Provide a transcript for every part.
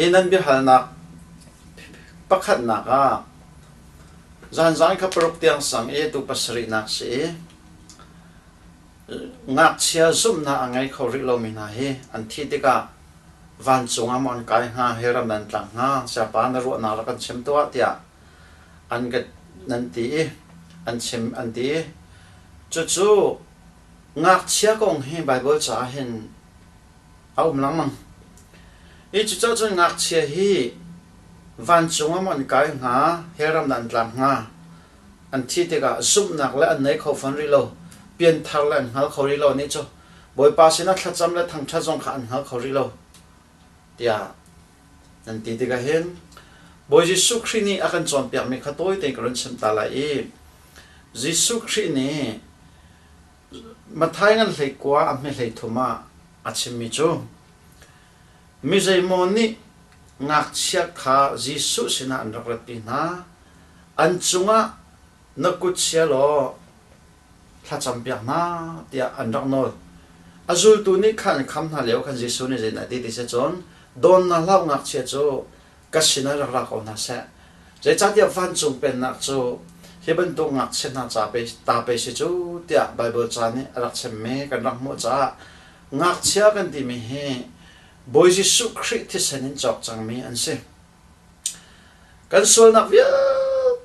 inan bi halnak pakhat naka zan zan ka prok tiang sang e tu pasri nak si ngak chia zum na angai khori lo mina hi an thi tika van chunga mon kai nga heram nan tlang nga sa pa na ro na la kan chem to atia an ga nan ti an chem an ti chu chu ngak chia kong hi bible cha hin au mlang mang e chu chu ngak chia hi van chunga mon kai nga heram nan tlang nga an thi tika zum nak la an nei kho fan ri lo pian thar lan hal khori lo ni chu boy pa sina thla cham la thang tha jong khan hal khori lo tia nan ti ti ga hen boy jisu khrini akan chom pyak mi khatoi te kron sem ta la e jisu khrini mathai ngan hlei kwa a me hlei thuma a chim mi chu mi zai mon ni ngak chia kha jisu sina an rak pi na an chunga na ku chia lo thla cham pyak na tia an rak no azul tu ni khan kham na leo khan jisu ni zena ti ti se chon don na lau ngak chia chu kasina rak rak ona se je cha tia van chung pen nak chu heben tu ngak chen na cha pe ta pe se chu tia bible cha ni rak chem me kan rak mo cha ngak chia kan ti mi he boy jisu christ ti senin chok chang mi an se kan sol na via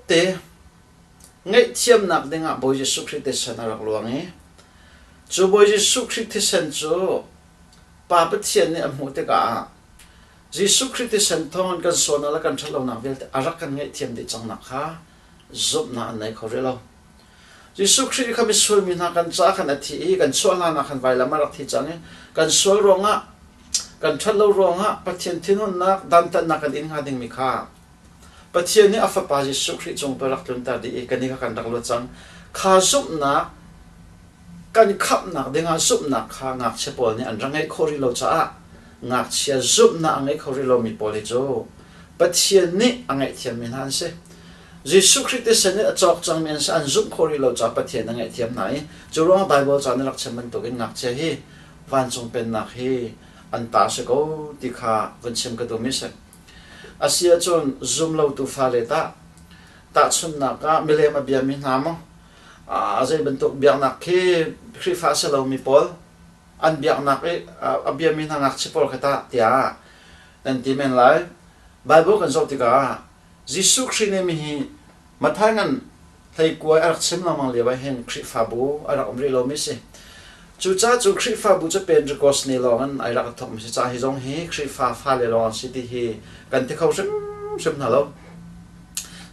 te ngay thiam nak denga boy jisu christ ti sen rak luang e chu boy jisu christ ti sen chu pa pa thian ni amu te ka jisu christ ti sen thon kan sona la kan thalo na vel arak kan ngay thiam de chang na kha zob na nei khore lo jisu christ khami sul mi na kan cha khan athi kan sol na khan vai lama rak thi chang e kan sol ronga kan thalo ronga pathian thinun na dan tan na kan in nga ding mi kha pathian ni afa pa jisu christ chung parak tlun ta di kan ni kan dak lo chang kha zob na kan khap na denga zob na kha ngak chepol ni an rangai khori lo cha ngak chia zob na angai khori lo mi poli jo pathian ni angai thiam min han se jisu christ te sen a chok chang men san zob khori lo cha pathian angai thiam nai chu ro bible cha ni rak cheman to gen ngak che hi van chung pen na hi an ta se ko ti kha van chem ka to mi se asia chon zoom lo tu fa le ta chun na ka milem a bia mi na mo a zai bentuk biak nak ke khri fa se lo mi pol an biak nak e a bia mi na ngak chepol khata tia nan ti men lai bible kan zo ti ka jisu christ ne mi hi mathangan thai ko ar chem na mang le ba hen khri fa bu ara omri lo mi se chu cha chu khri fa bu cha pentecost ni lo an ai ra ka thok mi se cha hi jong hi khri fa le lo si ti hi kan te khau sem na lo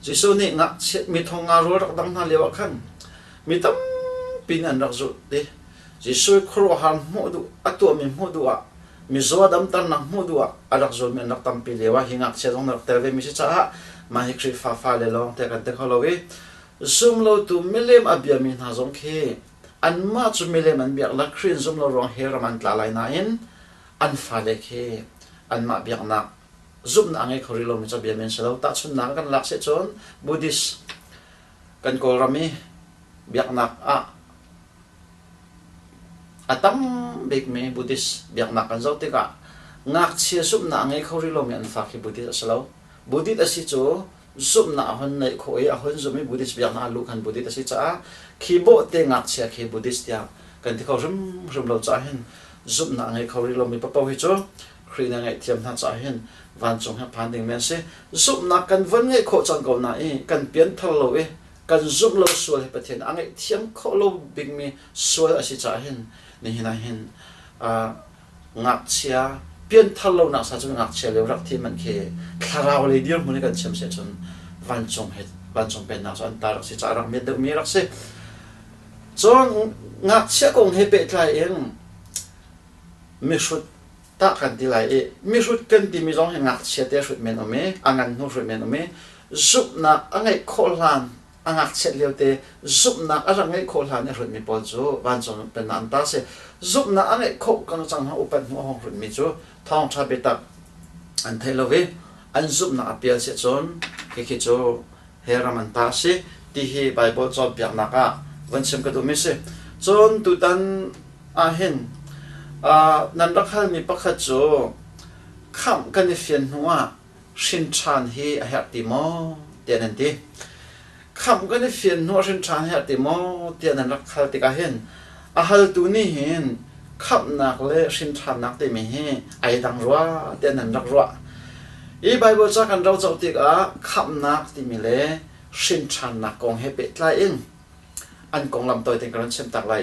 jisu ni ngak chet mi thong nga ro rak dang na le wa khan mi tam pin an rak zu de jisu khro han mo du atu mi mo du a mi zo dam tan na mo du a arak zo mi nak tam pi le wa hingak che jong nak te ve mi se cha ma hi khri fa le lo te kan te khalo we zum lo tu milem abia mi na jong khe an ma chu milem an biak la khrin zum lo rong he raman tla lai na in an fa le khe an ma biak na zum na ngai khori lo mi cha bia men se lo ta chun na kan lak se chon buddhist kan kol rami biak nak atam bek me buddhist biak nak kan zo te ka ngak chia sup na ngai khori lo mi an fa ki buddhist asalo buddhist asi chu sup na hon nei khoi a hon zo mi buddhist biak na lu kan buddhist asi cha khi bo te ngak chia khi buddhist ya kan ti khau rum lo cha hen sup na ngai khori lo mi pa pa hi chu khri na ngai thiam na cha hen van chung ha phan ding men se sup na kan van ngai kho chang ko na e kan pian thal lo e kan zum lo sual he pathian angai thiam kho lo big mi sual asi cha hen ni hina hen ngak chia pian thal lo na sa chung ngak chia le rak thi man khe tharaw le dir mun kan chem se chun van chung pen na san tar si cha rak me de mi rak se chon ngak chia kong he pe tlai eng mi shut ta kan ti lai e mi shut kan ti mi jong he ngak chia te shut men ome angan no shut men ome zup na angai kholhan angak chet leo te zup na arangai kholhan ne shut mi pol chu van chung pen nan ta se zup na angai kho kan chang ha upan ho hong shut mi chu thong tha be tak an thelo ve an zup na apia se chon ke chu heraman ta se ti hi bible cho biak na ka van chem ka do mi se chon tu tan a hen nan rakhal mi pakhat chu คำกันเฟียนหัวสินชานฮีอาหัติโมเตียนันทีคำกันเฟียนหัวสินชานฮีอาหัติโมเตียนันรักขัลติกาเห็นอาฮัลตูนี่เห็นคำนักเล่สินชานนักเตมีเฮไอดังรัวเตียนันรักรัวอีไบเบิลจากกันเราจะติกาคำนักที่มีเล่สินชานนักกองเฮเปิดไลเองอันกองลำตัวเต็งกันเช่นตักไล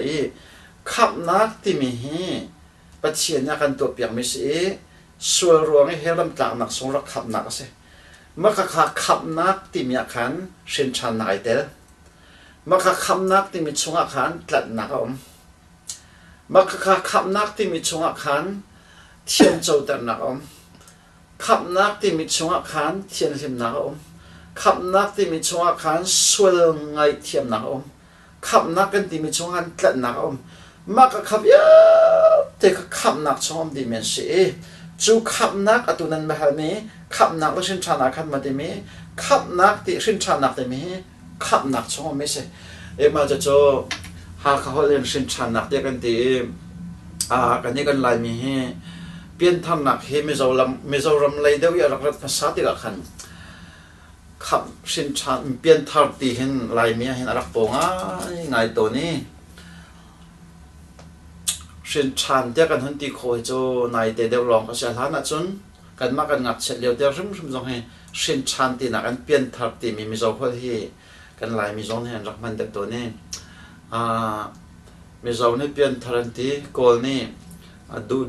คำนักที่มีเฮปัจเจียนกันตัวเปียกมิสีส่วนรวมให้ลำต่างนักสงรักขับนักสิเมื่อข้าขับนักที่มีอาการเส้นชันนักเตลเมื่อข้าขับนักที่มีชงอาการตลัดนักเมื่อข้าขับนักที่มีชงอาการเทียนโจตนักขับนักที่มีชงอาการเทียนริมนักขับนักที่มีชงอาการส่วนไงเทียมนักขับนักกันที่มีชงอาการตลัดนักเมื่อข้าขับเยอะแต่ข้าขับนักชงดีเมนสีจูขับนักอตุนันแบบนี้ขับนักแล้วสินชานักขันมาดีมีขับนักที่สินชานักดีมีขับนักช่องไม่ใช่มาจะโจหาเขาเรียนสินชานักเดียกันตีกันนี้กันลายมีเปลี่ยนทำนักเฮไม่เจ้ารำเลยเดียวอย่ารักภาษาที่ละขันขับสินชาเปลี่ยนทำตีเห็นลายมีเห็นรักโป่งไงตัวนี้เส้นชันเดียกันหันตีโคยโจนายเดียวลองก็จะหาหน้าจนกันมากันงัดเฉลียวเดียวรึมจงให้เส้นชันตีนักกันเปลี่ยนทับตีมีโจพอที่กันลายมีโจนี่รักมันเด็กตัวนี้มีโจนี่เปลี่ยนทันตีโกลนี่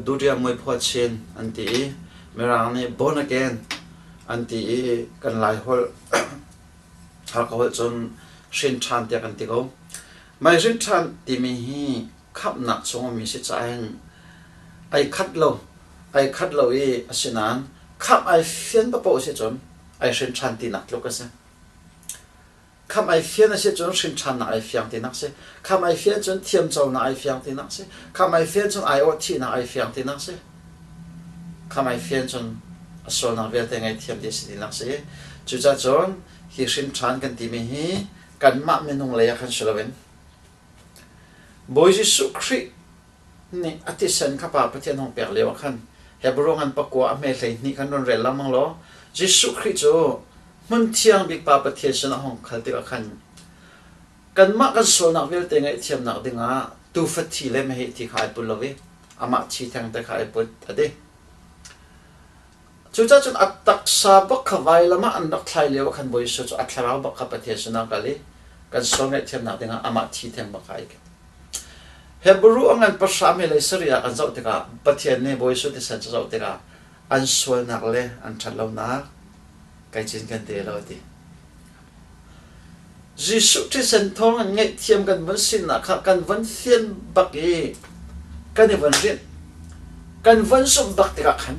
ดูเรียมวยพอเชนอันตีเมื่อไรนี่บอนแกนอันตีกันลายหัวหาเขาจนเส้นชันเดียกันตีเขาไม่เส้นชันตีมีขับหนักชงมีสิใจไอ้คัดโลสินันขับไอ้เฟียนปะโปเสียจนไอ้เส้นชันตีนักลูกก็เสียขับไอ้เฟียนเสียจนเส้นชันนักไอ้เฟียงตีนักเสียขับไอ้เฟียนจนเทียมเจ้านักไอ้เฟียงตีนักเสียขับไอ้เฟียนจนไอโอทีนักไอ้เฟียงตีนักเสียขับไอ้เฟียนจนโซนักเวลเตงไอ้เทียมดีสิตีนักเสียจุดจ้าจนที่เส้นชันกันตีมีฮีกันมาเมนุงเลยกันสุดเลยบอยจิสุครีนี่อธิสันข้าพเจ้าห้องเปียกเลวขันเฮบรงอันปะกัวอเมริกนี่ขันโดนเรลละมังล้อจิสุครีโจมันเที่ยงบิ๊กป้าประเทศชนะห้องขันติกขันกันมากันส่วนนักเวลเตงไอเทียมนักดึงตูฟัดทีเลยไม่เหตุที่ขายปุ่นเลวิอามาชีแทงแต่ขายปุ่นอดีจุดจ้าจนอัตตักซาบักขวายละมาอันดักไทยเลวขันบอยสุดอัตลาวบักขประเทศชนะกันเลยกันส่วนไอเทียมนักดึงอามาชีแทงบักขายกันเฮบรูอังอันภาษาเมลัยสรีอันเจ้าติกาประเทศนี้บอยสุดที่สันเจ้าติกาอันส่วนนักเลยอันชัดเลวนักไกจินกันเตะเราดิจิสุที่สันทองอันเงยเทียมกันวันสินนะครับกันวันเทียนบักเอกันในวันเรียนกันวันสมบักติกาขัน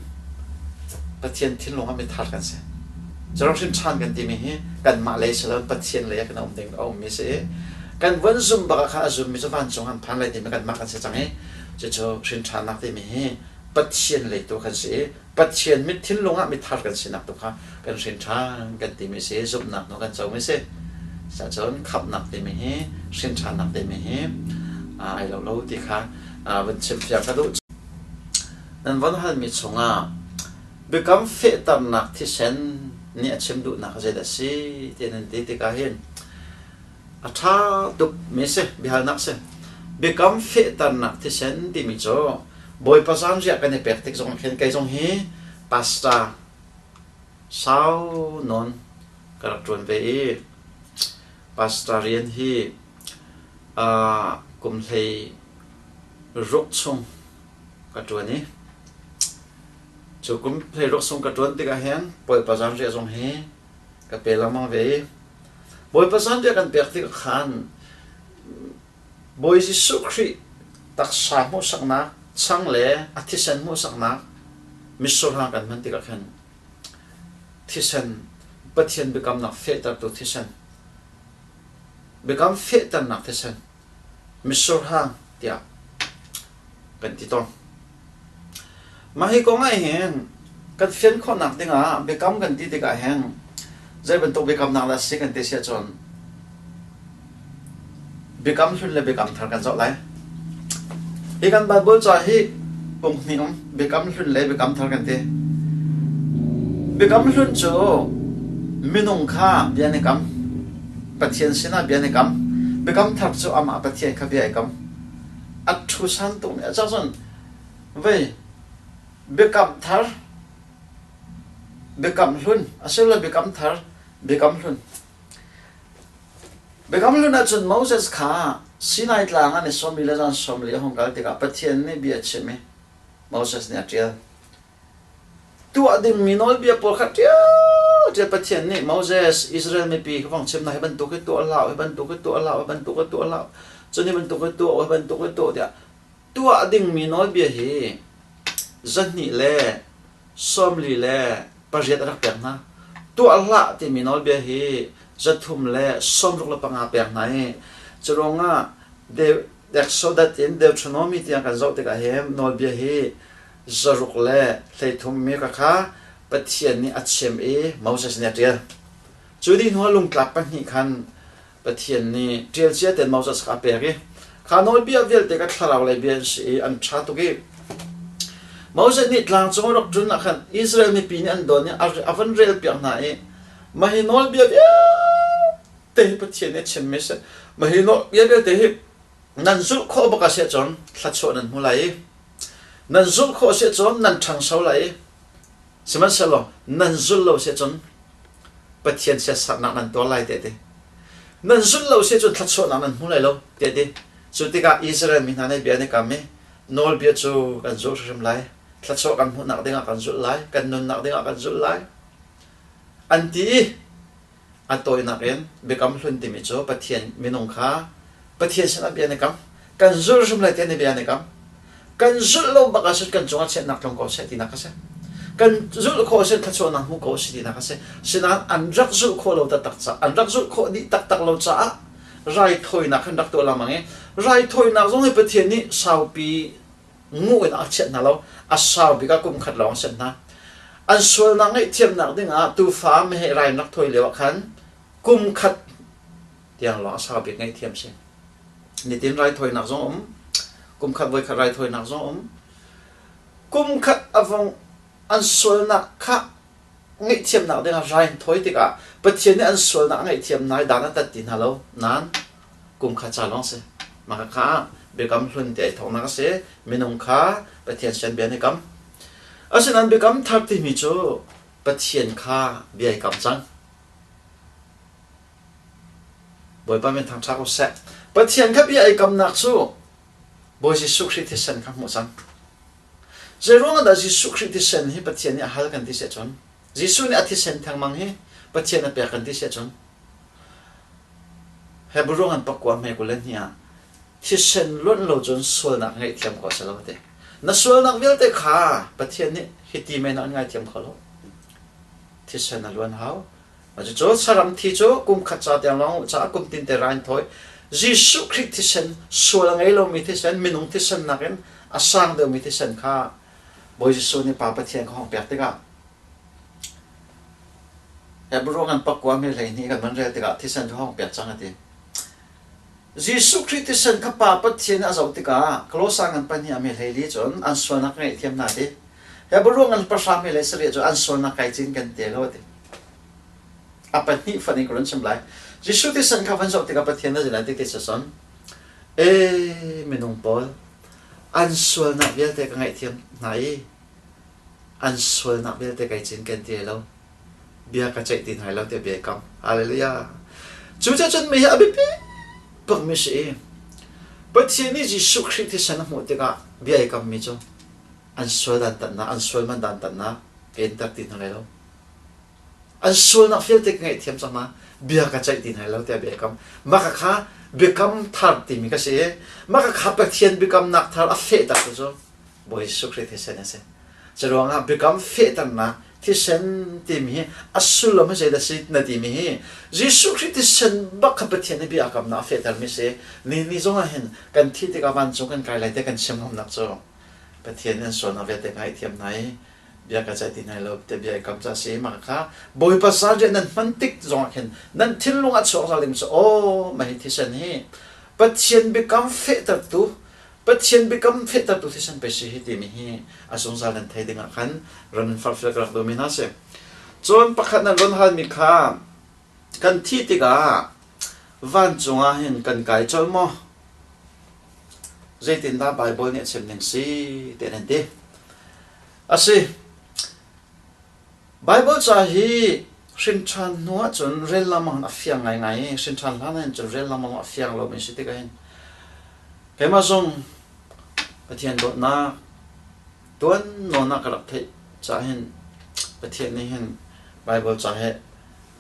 ประเทศที่ลงมาไม่ทัดกันเสียจะเราสินชานกันที่มีกันมาเลยสลับประเทศเลยกันเอาเด็กเอาไม่เสียกันวันซุ่มบักข้าซุ่มมิจฉาวันจงหันพันเลยที่มันกันมากันเสียจังเฮ้จะโชว์สินชานักที่มีปัจเจียนเลยตัวกันเสียปัจเจียนมิทิ้งลงอ่ะมิทัดกันสินักตัวข้ากันสินชากันที่มีเสียซุ่มนักนกันเจ้าไม่เสียจะโจนขับนักที่มีสินชานักที่มีไอเราที่ข้าวันเชฟอยากกระดูกนั่นวันหันมิชงบิกำเฟตันนักที่เซนเนี่ยเชมดูนักเจดสิที่นั่นที่ข้าเห็นถ้าตุบไม่ใช่บิฮานักเสียบิกำเฟตันนักที่เซนที่มิโจบอยภาษาอังกฤษกันในเปิดที่ส่งเขียนใครส่งฮีพาสต้าสาวนนกระตุ้นไปพาสต้าเรียนฮีกุมเลยรุกส่งกระตุ้นนี้จุกุมเลยรุกส่งกระตุ้นที่กันเห็นบอยภาษาอังกฤษส่งฮีกับเปล่ามาเวบอยภาษาอังกฤษกันเปิดที่ขันบอยจิสุครีตักสามุสักนักช่างเล่อธิสันมุสักนักมิสุรากันมันติกขันทิสันปัจเจียนบิกำนักเฟตัตัวทิสันบิกำเฟตันนักทิสันมิสุราเดียกันติดต่อมาให้ก็ง่ายเห็นกันเฟียนคนนักติงบิกำกันติดติกาเห็นใจเป็นตัวบิกำนักละสิกันติเสียจนบิกำชุนเลยบิกำทางกันจบเลยอีกันบาบูจ่าฮีปุ่งนี่เบิกำชุนเลยเบิกำทางกันเต become hun cho minung kha biane kam pathian sina biane kam become thap cho ama pathian kha biai kam at thu san tu ne cha son ve become thar become hun asela become thar become hun become hun achun Moses kha Sinai tlang ani somli la jan somli hong kal te ka pathian ne bia cheme Moses ne atia tu adin minol bia por khatia te pathian ne Moses Israel me pi khong chem na ban tu ke tu Allah ban tu ke tu Allah ban tu ke tu Allah choni ban tu ke tu ban tu ke tu dia tu adin minol bia hi zanni le somli le pajet rak per na tu Allah te minol bia hi zathum le somruk la panga per na e chronga de so that in Deuteronomy tiang kan zau te ka hem nol bia hi zaruk le thum me ka kha pathian ni achem e Moses ne tia chudi no lung tlap pa ni khan pathian ni tel chia ten Moses ka pe ge kha nol bia vel te ka tharaw le bia si an tha tu ge Moses ni tlang chong rok tun na khan Israel mi pi ni an don ni avan rel pi na e mahi nol bia te pathian ne chem me se mahi no bia te hi nan zul kho ba ka se chon thla cho nan mulai nan zul kho se chon nan thang sau lai siman salo nan zul lo se chon pathian se sa na nan to lai te nan zul lo se chon thla cho na nan mulai lo te chu ti ka Israel mi na ne bia ne ka me nol bia chu kan zo rim lai thla cho kan mu na de nga kan zul lai kan nun na de nga kan zul lai anti atoi na ken bekam hlun ti mi cho pathian minung kha pathian sana bia ne kam kan zul rim lai te ne bia ne kam kan zul lo baka sut kan chunga chen nak tong ko se ti na ka se kan zul ko se tha cho na mu ko se ti na ka se sina an rak zul ko lo ta tak cha an rak zul ko di tak tak lo cha rai thoi na khan dak to la mangi rai thoi na zong he pathian ni sau pi ngu na chen na lo a sau bi ka kum khat long sen na an sual na ngai thiam nak dinga tu fa me he rai nak thoi lewa khan kum khat tiang lo sau bi ngai thiam se ni tin rai thoi nak zong kum khat voi khat rai thoi nak zong kum khat avong an sual na kha ngai thiam nak dinga rai thoi ti ka pathian ni an sual na ngai thiam nai dana ta tin halo nan kum khat cha long se ma kha become hlun te thong na se minung kha pathian sen bia ne kam asinan become 30 mi chu pathian kha bia kam chang boy pa men thang cha ko se pathian kha bia kam nak chu boy si sukri ti sen kha mo chang zerong da si sukri ti sen hi pathian ni hal kan ti se chon jisu ni athi sen thang mang hi pathian na pe kan ti se chon hebrong an pakwa me ko len hiya thi sen lon lo chon sol na ngai thiam ko sa lo te na sol nak vel te kha pathian ni hiti me na ngai thiam khalo thi sen na lon hau ma cho saram thi cho kum kha cha te long cha kum tin te rain thoi jisu christ thi sen sol ngai lo mi thi sen minung thi sen na ken asang de mi thi sen kha boy jisu ni pa pathian ko hong pek te ka hebrong an pakwa me le ni ka man re te ka thi sen hong pek chang ati Jisu Christ sen ka pa pathian a zau tika klosang an pan hi ame leili chon an sona ngai thiam na te he burung an pasha me le sri cho an sona kai chin kan te lo te apan hi fani kron cham lai Jisu ti sen ka van zau tika pathian na jina te te son e menung pol an sona vel te ka ngai thiam nai an sona vel te kai chin kan te lo bia ka chai tin hai lo te be kam hallelujah chu cha chon me abi pe bang mi se pathian ni Jisu Christ ti san mo te ka bia kam mi cho an sol dan tan na an sol man dan tan na en tak tin hai lo an sol na fel te ngai thiam chama bia ka chai tin hai lo te bia kam ma ka kha become thar ti mi ka se ma ka kha pathian become nak thar a fe ta cho boy Jisu Christ ti san se charo nga become fe tan na ti sen ti mi asul ma se da sit na ti mi Jisu Christ ti sen ba ka pathian bi akam na fe tar mi se ni zonga hen kan thi te ka van chung kan kai lai te kan sem hom nak cho pathian an so na ve te kai thiam nai bia ka chai ti nai lo te bia kam cha se ma kha boy pa sa je nan man tik zong hen nan thil lung a cho sa lim so o ma hi ti sen hi pathian become fe tar tu pathian become fe tar tu ti sen pe se hi ti mi hi asong sa lan thai dinga khan ran far fe krak do mi na se chọn pakhat na ron han mi kha kan thi tika van chunga hin kan kai chol mo zaitin da bible ne chem ning si ten te asi bible cha hi shin chan nuwa chun rel lamang afyang ngai ngai shin chan lan chun rel lamang afyang lo mi si tika hin kema zong pathian do na tuan no na karak thei cha hin pathian ni hin bible cha he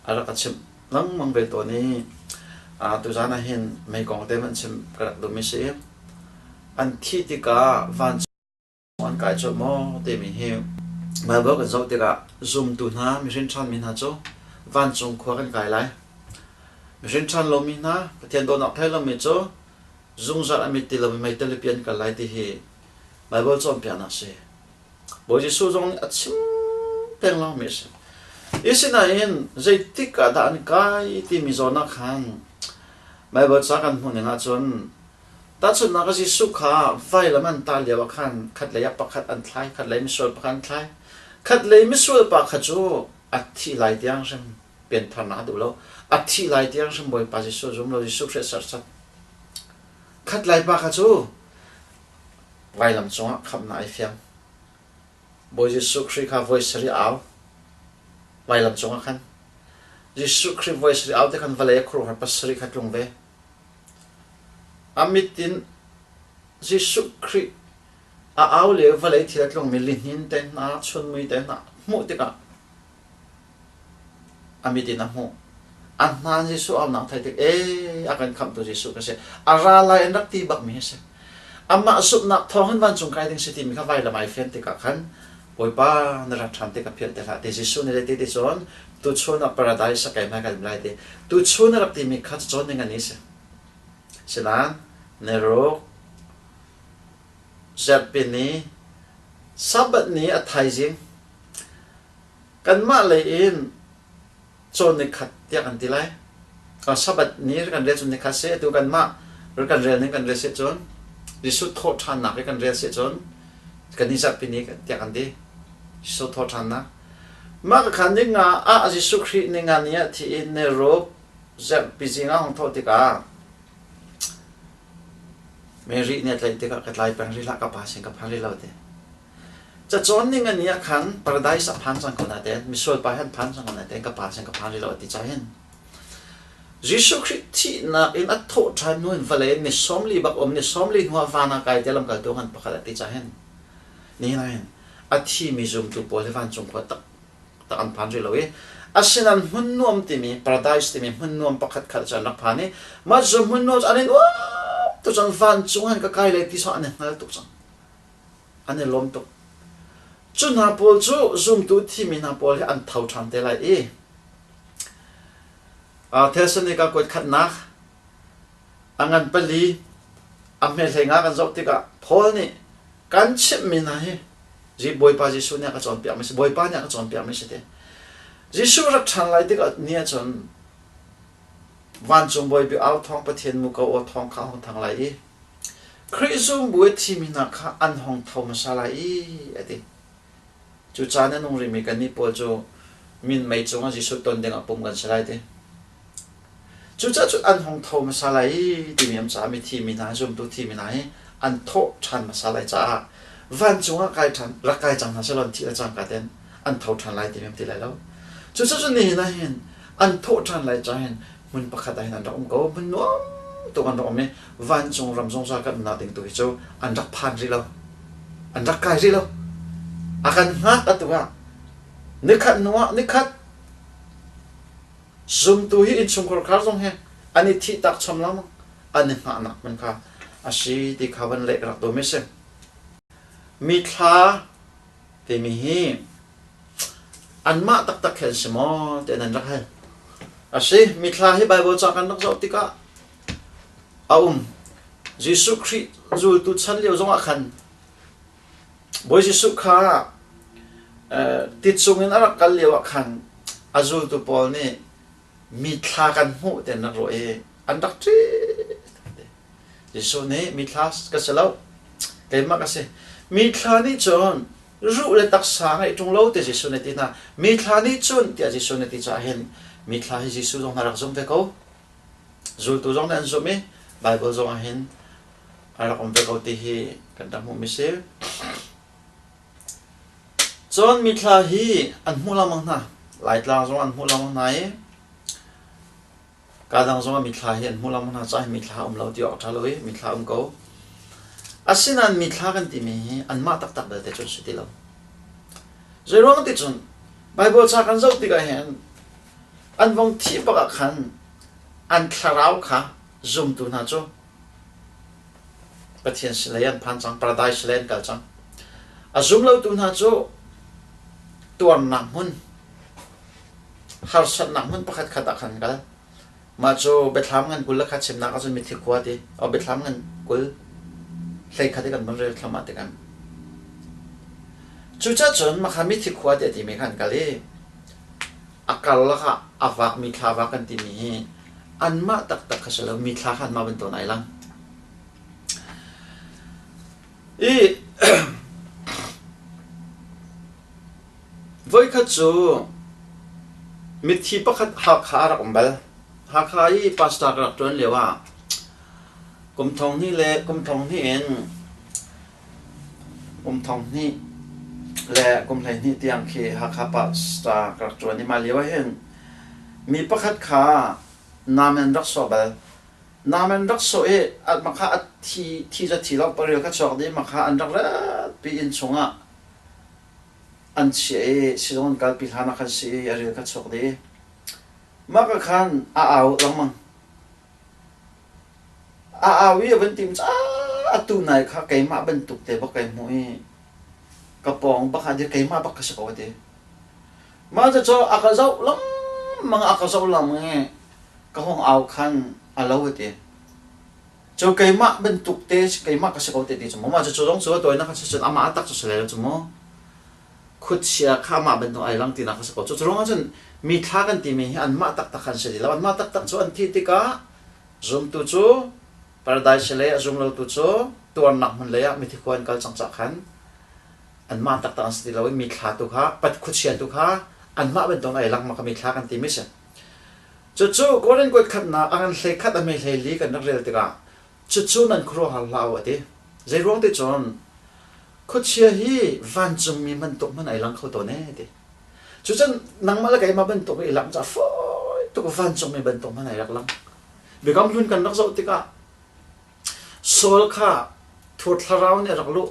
ara ka chim lang mang ve to ni tu jana hin mai kong te man chim karak do mi se an thi ti ka van an kai cho mo te mi hi bible ka zo te ka zoom tu na mi rin chan min ha cho van chung kho kan kai lai mi rin chan lo mi na pathian do na thai lo mi cho zung zat ami ti lo mi mai tel pian ka lai ti hi bible chom pian na se bo ji su jong achim peng lo mi se isina in zai tik ka da an kai ti mi zo na khan bible cha kan hun na chon ta chun na ka si su kha vai la man ta lewa khan khat le ya pakhat an thlai khat le mi sol pakhan thlai khat le mi sol pa kha chu a thi lai tiang sem pen than na du lo a thi lai tiang sem boi pa ji su zum lo ji su se sar sat khat lai pa kha chu vai lam chong kham na ai fiam boi ji su khri kha voice ri aw vai lam chong khan ji su khri voice ri aw te khan vale khru har pasri khat lung ve amitin jisu khri a aw le vale thiat long milin hin ten na chun mui ten na mu te ka amitin na mu an nan jisu aw na thai te akan kham to jisu ka se ara la en rak ti bak mi se amma sup na thong han van chung kai ding city mi ka vai la mai fen te ka khan poi pa na ra tham te ka phiat te la te jisu ne te te chon tu chon a paradise sa kai ma ka lai te tu chon rak ti mi khat chon ning ani se selan nero zapini sabat ni athai jing kan ma le in chon ni khat tia kan ti lai ka sabat ni kan re chon ni khat se tu kan ma kan re ni kan re se chon jisu tho than na kan re se chon kan ni zapini tia kan ti jisu tho than na ma ka khan ni nga a jisu khri ni nga ni thi in nero zapini nga hong tho ti ka Mary ni atlay tika katlay pang rila ka pasing ka parilaw de. Sa chon ni nga niya kan paradise a pansang ko natin, misol pahan pansang ko natin ka pasing ka parilaw ti chahin. Jisu Christi na in atho chan nun vale ni somli bak ni somli nuwa vana kay telam kaltungan pakalat ti chahin. Ni na hin athi mi zum tu pole van chung ko tak an parilaw eh. Asinan hunnuam timi paradise timi hunnuam pakat kal chan nakpani ma zum hunnuam anin tu chang van chungan ka kai le ti sa ne ngal tu chang ane lom tu chu na pol chu zoom tu thi mi na pol an thau than te lai e a Thessalonica ko khat na angan pali ame lenga kan zok ti ka phol ni kan chip mi na he ji boy pa ji su ne ka chon pya mi boy pa ne ka chon pya mi se te ji su rak than lai ti ka nia chon van chung boy bi out thong pathian mu ko o thong kha hong thang lai Christum bu thi mi na kha an hong thom sa lai ati chu cha na nong ri mi kan ni po chu min mai chung ji su ton deng a pum gan sa lai te chu cha chu an hong thom sa lai ti miam cha mi thi mi na zum tu thi mi na he an tho chan ma sa lai cha van chung a kai than ra kai chang na sa lon thi la chang ka ten an tho than lai ti miam ti lai lo chu cha chu ni na hen an tho than lai cha hen mun pakhat ai nan dong ko mun no to kan dong me van chung ram song sa ka na ting tu hi chu an rak phan ri lo an rak kai ri lo akan ngat atuwa ni khat nuwa ni khat zum tu hi in chung khor khar jong he ani thi tak chom lam ani nga nak man kha asi ti khawan le rak do me se mi tha te mi hi an ma tak tak khel se mo te nan rak hai asi mi tha hi bible cha kan nak zo ti ka jisu Christ zul tu chan leo zong a khan boy jisu kha ti chung in arak kal leo a khan azul tu pol ni mi tha kan hu te na ro e an dak tri jisu ne mi tha ka selo ke ma ka se mi tha ni chon ru le tak sa ngai tung lo te jisu ne ti na mi thla ni chun ti jisu ne ti cha hen mi thla hi jisu jong harak zum ve ko zul tu jong nan zum mi bible jong a hen ara kom ve ko ti hi kan ta mu mi se chon mi thla hi an mu la mang na lai tlang jong an mu la mang nai ka dang jong mi thla hi an mu la mang na cha mi thla lo ti ok tha loi mi thla ko asinan mi thla kan ti mi an ma tak tak da te chun si ti lo zerong ti chun bible cha kan zo ti ga hen an vong thi pa ka khan an tharau kha zum tu na cho pathian silayan phan chang paradise land kal chang a zum lo tu na cho tuan na mun har sat na mun pakhat khata khan kal ma cho bethlam ngan kul kha chim na ka chun mi thi khwa ti o bethlam ngan kul hlei khati kan man rel thlama te kan chu cha chon ma khami thi khwa te ti me khan kali akal la kha awak mi thla wa kan ti mi an ma tak tak kha selo mi thla khan ma ben to nai lang i voi kha chu mi thi pakhat ha kha ra ombal ha kha i pastor ra ton lewa kum thong ni le kum thong ni en kum thong ni le kum lai ni tiang khi ha kha pa sta krak chwa ni ma lewa hen mi pakhat kha namen rak so bal namen rak so e at ma kha thi ja thi lok parel ka chok di ma kha an rak ra pi in chunga an che silon kal pi hana khan si ari ka chok di ma ka khan a au lang mang wi vẫn tìm cha tu này khá cái mà bên tục thế bắc cái mũi cặp bóng bắc hạt cái mà bắc cái sao thế mà cho akal dâu lắm mà akal dâu lắm nghe cái hong áo khăn lâu thế cho cái mà bên tục thế cái mà cái sao thế thì chúng mà cho trong số tôi nó khá sẽ ama tak cho lại chúng mà khut chia khá mà bên tục ai lăng thì nó khá sao cho trong anh mi thà cái thì mi anh mà tak khăn sẽ đi là anh mà tak cho anh thì cả zoom tu cho paradise le azung lo tu cho tuan nak man le ya mi thi kwan kal chang chak khan an ma tak ta sti lo mi thla tu kha pat khu chian tu kha an ma ben tong ai lak ma ka mi thla kan ti mi se chu koren ko khat na an hle khat a me hle li kan nak rel te ka chu nan khro hal law ati zai rong te chon khu chia hi van chung mi man tok man ai lang kho to ne ti chu chan nang ma la kai ma ben tok ai lang cha foi tu ko van chung mi ben tok man ai lak lang be kam lun kan nak zo te ka sol kha thur tharau ne raklu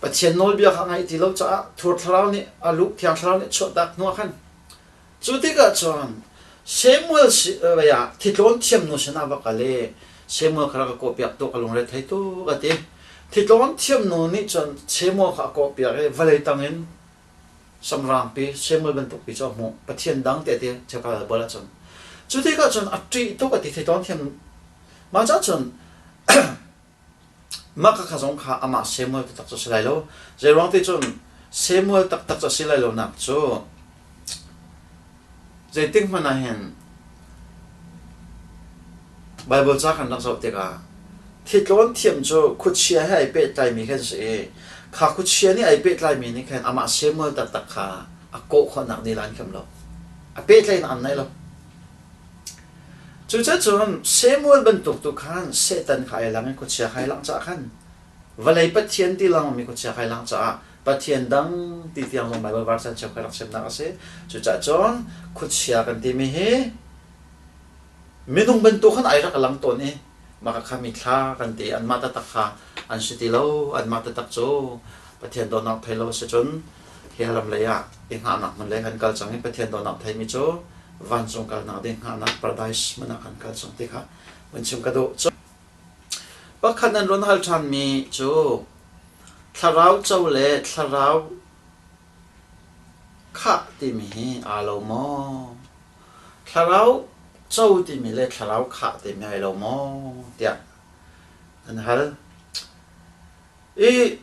pathian nol bia kha ngai ti lo cha thur tharau ni alu thiang tharau ni chot dak no khan chu ti ka chon semuel ya thitlon thiam no sena ba kale semuel khara ko piak to kalung re thai to ga ti thitlon thiam no ni chon semuel kha ko piak re valai tangin samram pi semuel ben to pi cho mo pathian dang te te chaka bola chon chu ti ka chon atri to ka ti thitlon thiam ma cha chon mà các khán giả khá ama Samuel tak cho silai lo, giờ rong thì chun Samuel tak cho silai lo nak cho, giờ tiếng mà này hen, Bible cha khăn nak cho thế cả, thì cái thiam cho khut chia hay ai bet lại mi cái gì, khá khut chia ni ai bet lại mi ni cái ama Samuel tak khá, à cố khó nak ni lan kem lo, à bet lại nam này lo. Chú chắc chun Samuel bên tục tu khan Satan khai lang ko chia khai lang cha khan valai pathian ti lang mi ko chia khai lang cha pathian dang ti tiang long Bible verse chap khai lang sem na ase chú chắc chun ko chia kan ti mi he minung bên tu khan ai ra lang to ni maka khami thla kan ti an mata tak kha an siti lo an mata tak cho pathian do nak phelo se chun hialam le ya ing ha nak man le kan kal chang pathian do nak thai mi cho van chung kal na ding ha na paradise mana kan kal chung ti kha wan chung ka do cho pakhan an ron hal than mi chu tharau chau le tharau kha ti mi alo mo tharau chau ti mi le tharau kha ti mi alo mo tia an hal e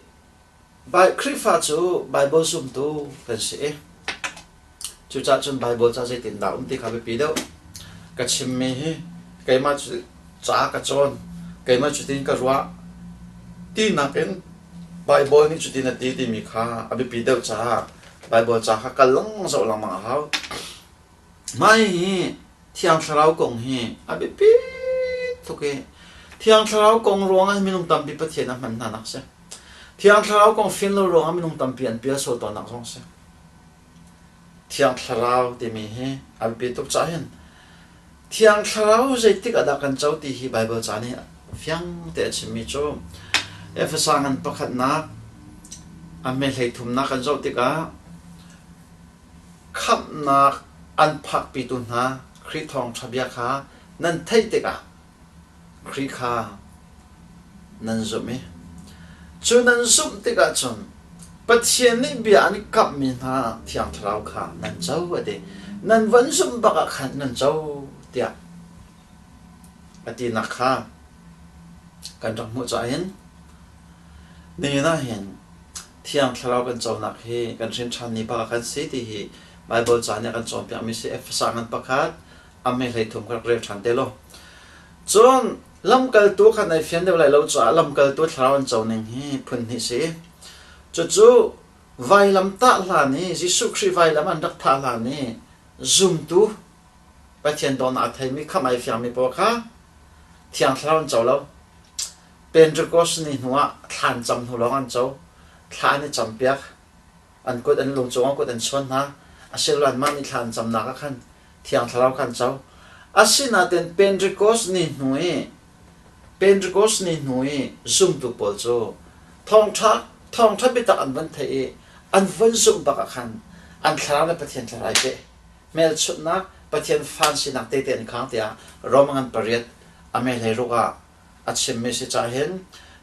by krifa chu bible sum tu kan se chú cha chun Bible cha se tin da ti kha be pi do ka chim me hi kai ma chu cha ka chon kai ma chu tin ka ruwa ti na ken Bible ni chuti na ti mi kha abi pi deu cha Bible cha kha kalong zo lang ma hau mai hi thiang tharau kong hi abi pi thuke thiang tharau kong ruang a minung tam pi pathian a man na nak se thiang tharau kong fin lo ruang a minung tam pi an pi so to nak song se thiang tharau ti mi hi abi pi tuk cha hen thiang tharau zai tik ada kan chau ti hi Bible cha ni fiang te chimi chu Efesangan pakhat na ame hlei thum na kan zo tika khap na an phak pi tu na khri thong thabia kha nan thei tika khri kha nan zumi chu nan zum tika chun pathian ni bia ani kap mi na thiang thrau kha nan chau ade nan van zum baka khan nan chau tia ati na kha kan rang mu cha henนี่นะเห็นเที่ยงทะเลาะกันจอนักเฮกันเช่นชันนี้ปากกันสิที่ฮีไบเบิลจานเนี่ยกันจอมเปียมิสิเอฟสางันปากคัดอเมริกาทุ่มกันเรียบชันเตโลจนลำกัลตัวขันในเฟียนเดียวไรเราจะลำกัลตัวทะเลาะกันจอหนึ่งฮีพื้นที่สิจู่ๆไวลำตาลานี่จิสุครีไวลำอันดักทาลานี่ซุ่มตัวไปเทียนโดนอาไทยมีข้ามไอเฟียมีปอกค่ะเที่ยงทะเลาะกันจอแล้วเป็นจุดก็สนิทหัวทานจำหัวร้องอันเจ้าทานนี่จำเปียกอันกดอันลงจงอันกดอันชวนนะอาศัยวันมันนี่ทานจำนักขันเที่ยงทะเลาะกันเจ้าอาศัยนั่นเป็นจุดก็สนิทหัวเป็นจุดก็สนิทหัวซุ่มตุปอลโจทองทับไปตักอันวันเทอันวันซุ่มบักขันอันทะเลาะในประเทศอะไรเปเมลชุดนักประเทศฟันสินักเตะในครั้งเดียรอมังปริยอเมริกาอาชิมไม่ใช่จ่าเห็น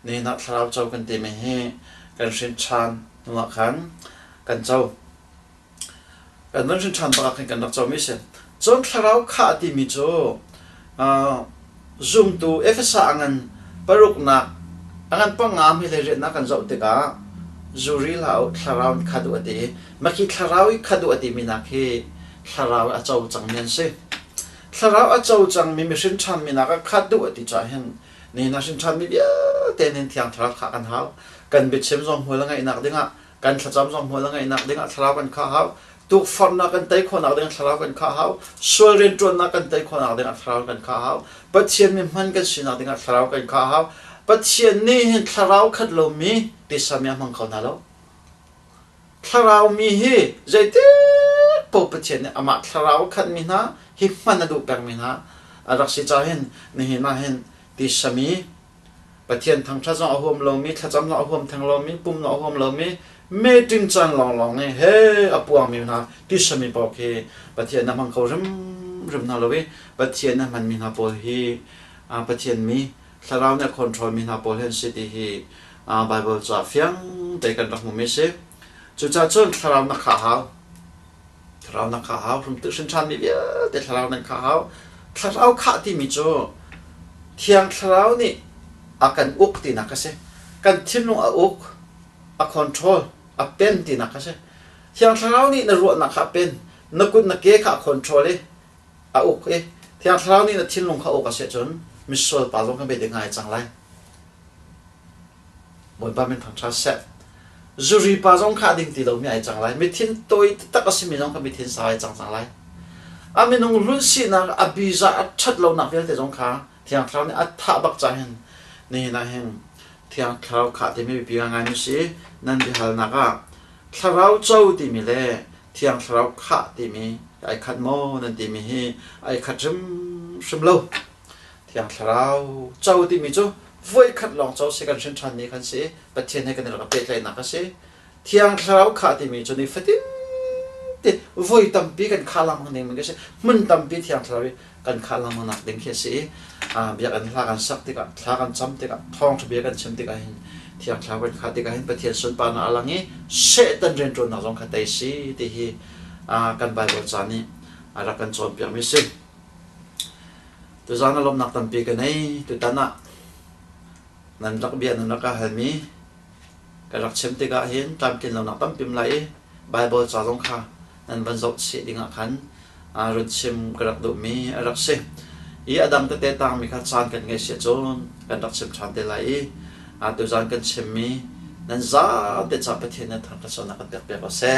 นี่นักทะเลาะเจ้ากันเต็มให้กันชินชันนัวขันกันเจ้ากันนั่นชินชันปากกันนักเจ้าไม่ใช่จนทะเลาะขาดที่มีโจzoom ตัวเอฟซ่างันปรุกนักงันปังงามให้เลยเรียนนักกันเจ้าติกาจูริลาวทะเลาะขาดตัวดีมาคิดทะเลาะขาดตัวดีมีนักให้ทะเลาะเจ้าจังเมียนสิทะเลาะเจ้าจังมีชินชันมีนักขาดตัวดีจ่าเห็นนี่นะชินชันมีเยอะแต่เนี่ยที่อังทะเลาะขากันเขากันบิดเชื่อมส่งหัวแล้วไงนักดิ้งอ่ะกันขจำส่งหัวแล้วไงนักดิ้งอ่ะทะเลาะกันข้าเขาตุกฟันนักกันไต่คนนักดิ้งทะเลาะกันข้าเขาส่วนเรียนจวนนักกันไต่คนนักดิ้งทะเลาะกันข้าเขาปัจเจียนมีมันกันสินักดิ้งทะเลาะกันข้าเขาปัจเจียนนี่เห็นทะเลาะขัดลมมีดิสามีมันเขาหน้าเราทะเลาะมีฮีใจเด็ดปุ๊บปัจเจียนเนี่ยอามาทะเลาะขัดมีนะฮิมันน่ะดูแปลงมีนะรักษาใจเห็นนี่เห็นนะเห็นดิสามีประเทศทางชาติเอาห่วมเรามีถ้าจำเราเอาห่วมทางเรามีปุ่มเราเอาห่วมเรามีไม่จริงจังลองเนี่ยเฮ้อปวงมีนะดิสมีบอกเฮประเทศนั้นมันเขาริมนาเลยประเทศนั้นมันมีนาโปลีประเทศมีถ้าเราเนี่ยคอนโทรลมีนาโปลีสิตี้ฮีไบเบิลจะเฟียงแต่กันรักมุมไม่ใช่จุดจนถ้าเรานักข่าวถ้าเรานักข่าวผมตื่นฉันชันมีเยอะแต่ถ้าเรานักข่าวถ้าเราข่าวที่มีโจเที่ยงถ้าเรานี่akan uk ti nakase kan thinung a uk a control a pen ti nakase thiang tharau ni na ro na kha pen na kut na ke kha control e a uk e thiang tharau ni na thinung kha uk a se chon misol pa long ka be de ngai chang lai moi ba men thang cha se zuri pa jong kha ding ti lo mi ai chang lai mi thin toi tak a simi jong ka mi thin sai chang chang lai a mi nong lun si na a bi za a chat lo na vel te jong kha thiang tharau ni a tha bak cha henนี่นะเห็นที่อังคารขาดที่ไม่ปีงานนี้สินั่นที่หานักอ่ะคาราวเจ้าที่มีเล่ที่อังคารขาดที่มีไอ้ขัดโมนั่นที่มีไอ้ขัดซึมโลที่อังคารเจ้าที่มีจู่ไว้ขัดลองเจ้าสิกันเช่นชันนี้กันสิประเทศให้กันเราเป็นไรนักสิที่อังคารขาดที่มีจู่นี่ฟัดติไว้ตั้มปีกันข้าลังมันเองมันก็สิมันตั้มปีที่อังคารกันข้าลังมันนักเด้งแค่สิเบียกันทากันสักติกันทากันจำติกันท้องทะเบียกันเชื่อมติกันเห็นที่อังคารกันขาดติกันเห็นประเทศส่วนปานอะไรงี้เสตันเรียนจนนักจงขัดใจสิที่กันใบบทจานี้รักกันจนเปียมิสิตัวจานอารมณ์นักตั้มปีกันให้ตัวตันน่ะนั่นรักเบียนั่นรักหามีกันรักเชื่อมติกันเห็นตามกินเรานักตั้มปีมไหลใบบทจาจงขานั่นบรรจุสิดิ่งขันรุ่นเชื่อมกระดูมีรักสิอีอดัมเตตังมีขัดสานกันไงเสียจนกันรักเชื่อมชันเตลัยตัวจานกันเชื่อมมี nan za de cha pe the na thang ka so na ka tek pe ko se